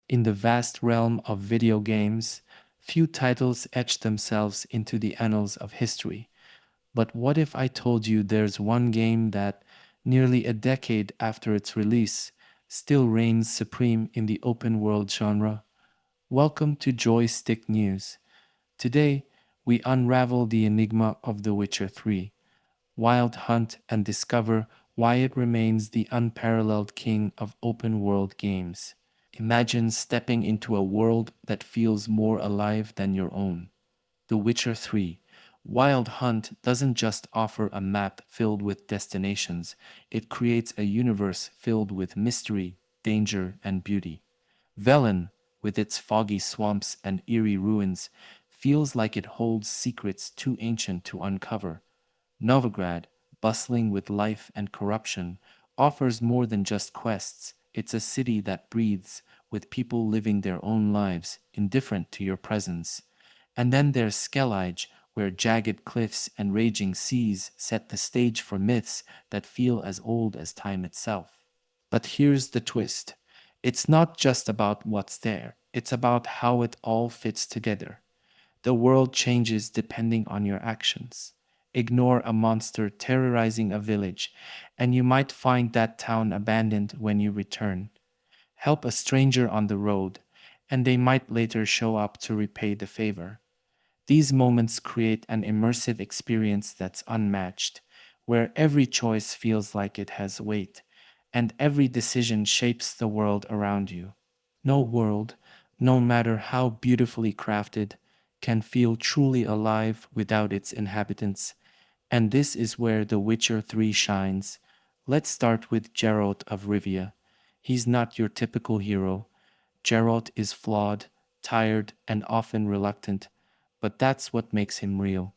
In the vast realm of video games, few titles etch themselves into the annals of history. But what if I told you there's one game that, nearly a decade after its release, still reigns supreme in the open world genre? Welcome to Joystick News. Today, we unravel the enigma of The Witcher 3, Wild Hunt, and discover why it remains the unparalleled king of open world games. Imagine stepping into a world that feels more alive than your own. The Witcher 3 Wild Hunt doesn't just offer a map filled with destinations, it creates a universe filled with mystery, danger, and beauty. Velen, with its foggy swamps and eerie ruins, feels like it holds secrets too ancient to uncover. Novigrad, bustling with life and corruption, offers more than just quests. It's a city that breathes, with people living their own lives, indifferent to your presence. And then there's Skellige, where jagged cliffs and raging seas set the stage for myths that feel as old as time itself. But here's the twist. It's not just about what's there, it's about how it all fits together. The world changes depending on your actions. Ignore a monster terrorizing a village, and you might find that town abandoned when you return. Help a stranger on the road, and they might later show up to repay the favor. These moments create an immersive experience that's unmatched, where every choice feels like it has weight, and every decision shapes the world around you. No world, no matter how beautifully crafted, can feel truly alive without its inhabitants, and this is where The Witcher 3 shines. Let's start with Geralt of Rivia. He's not your typical hero. Geralt is flawed, tired, and often reluctant, but that's what makes him real.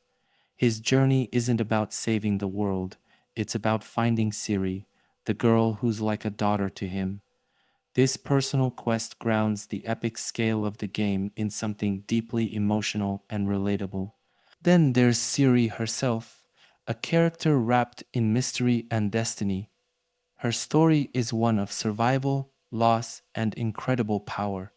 His journey isn't about saving the world, it's about finding Ciri, the girl who's like a daughter to him. This personal quest grounds the epic scale of the game in something deeply emotional and relatable. Then there's Ciri herself, a character wrapped in mystery and destiny. Her story is one of survival, loss, and incredible power.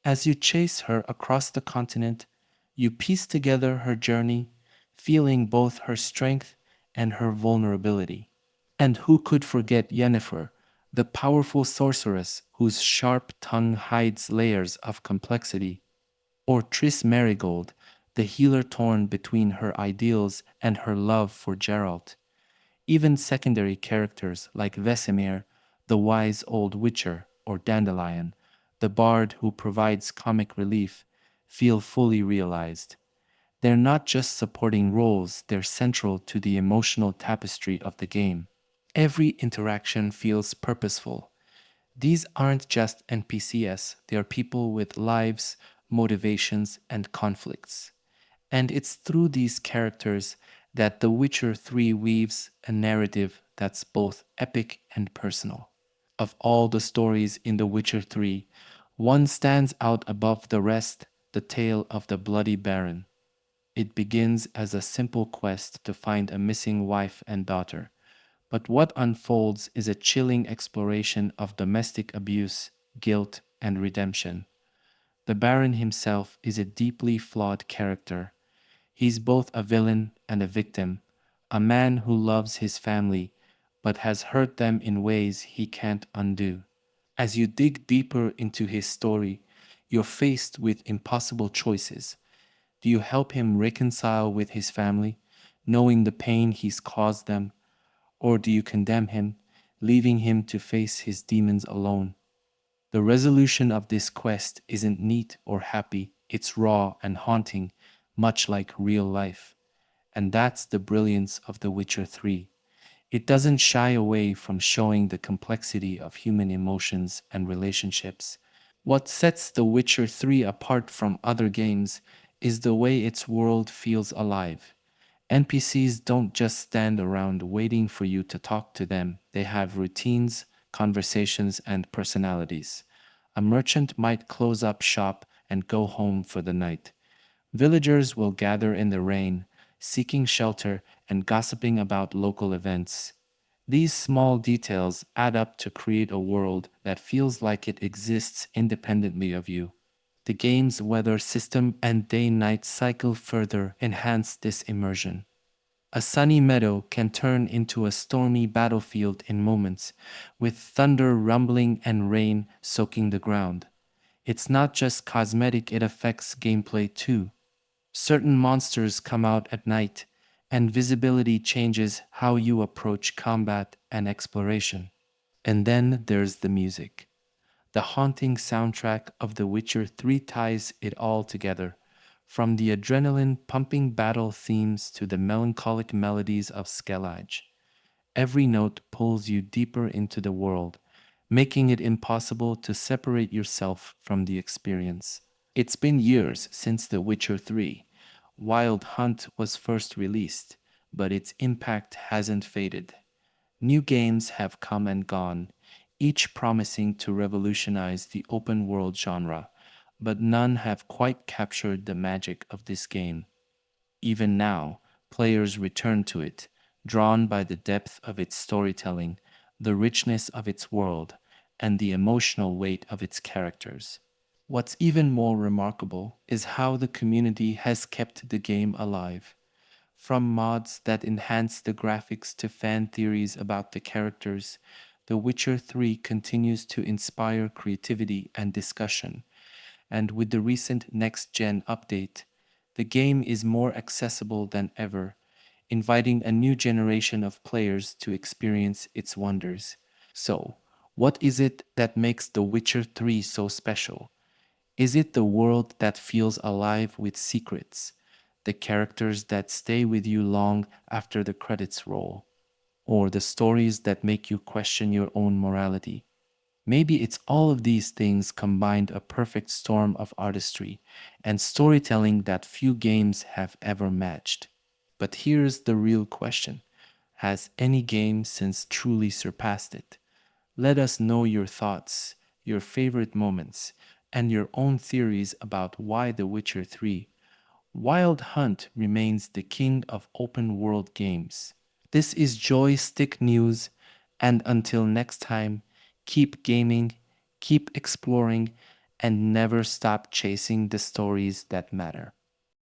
As you chase her across the continent, you piece together her journey, feeling both her strength and her vulnerability. And who could forget Yennefer, the powerful sorceress whose sharp tongue hides layers of complexity, or Triss Merigold, the healer torn between her ideals and her love for Geralt. Even secondary characters like Vesemir, the wise old witcher, or Dandelion, the bard who provides comic relief, feel fully realized. They're not just supporting roles, they're central to the emotional tapestry of the game. Every interaction feels purposeful. These aren't just NPCs, they are people with lives, motivations, and conflicts. And it's through these characters that The Witcher 3 weaves a narrative that's both epic and personal. Of all the stories in The Witcher 3, one stands out above the rest: the tale of the Bloody Baron. It begins as a simple quest to find a missing wife and daughter, but what unfolds is a chilling exploration of domestic abuse, guilt, and redemption. The Baron himself is a deeply flawed character. He's both a villain and a victim, a man who loves his family but has hurt them in ways he can't undo. As you dig deeper into his story, you're faced with impossible choices. Do you help him reconcile with his family, knowing the pain he's caused them, or do you condemn him, leaving him to face his demons alone? The resolution of this quest isn't neat or happy, it's raw and haunting, much like real life. And that's the brilliance of The Witcher 3. It doesn't shy away from showing the complexity of human emotions and relationships. What sets The Witcher 3 apart from other games is the way its world feels alive. NPCs don't just stand around waiting for you to talk to them, they have routines, conversations, and personalities. A merchant might close up shop and go home for the night. Villagers will gather in the rain, seeking shelter and gossiping about local events. These small details add up to create a world that feels like it exists independently of you. The game's weather system and day-night cycle further enhance this immersion. A sunny meadow can turn into a stormy battlefield in moments, with thunder rumbling and rain soaking the ground. It's not just cosmetic, it affects gameplay too. Certain monsters come out at night, and visibility changes how you approach combat and exploration. And then there's the music. The haunting soundtrack of The Witcher 3 ties it all together, from the adrenaline pumping battle themes to the melancholic melodies of Skellige. Every note pulls you deeper into the world, making it impossible to separate yourself from the experience. It's been years since The Witcher 3 Wild Hunt was first released, but its impact hasn't faded. New games have come and gone, each promising to revolutionize the open world genre, but none have quite captured the magic of this game. Even now, players return to it, drawn by the depth of its storytelling, the richness of its world, and the emotional weight of its characters. What's even more remarkable is how the community has kept the game alive. From mods that enhance the graphics to fan theories about the characters, The Witcher 3 continues to inspire creativity and discussion. And with the recent next gen update, the game is more accessible than ever, inviting a new generation of players to experience its wonders. So, what is it that makes The Witcher 3 so special? Is it the world that feels alive with secrets, the characters that stay with you long after the credits roll, or the stories that make you question your own morality? Maybe it's all of these things combined, a perfect storm of artistry and storytelling that few games have ever matched. But here's the real question: has any game since truly surpassed it? Let us know your thoughts, your favorite moments, and your own theories about why The Witcher 3 Wild Hunt remains the king of open world games. This is Joystick News, and until next time, keep gaming, keep exploring, and never stop chasing the stories that matter.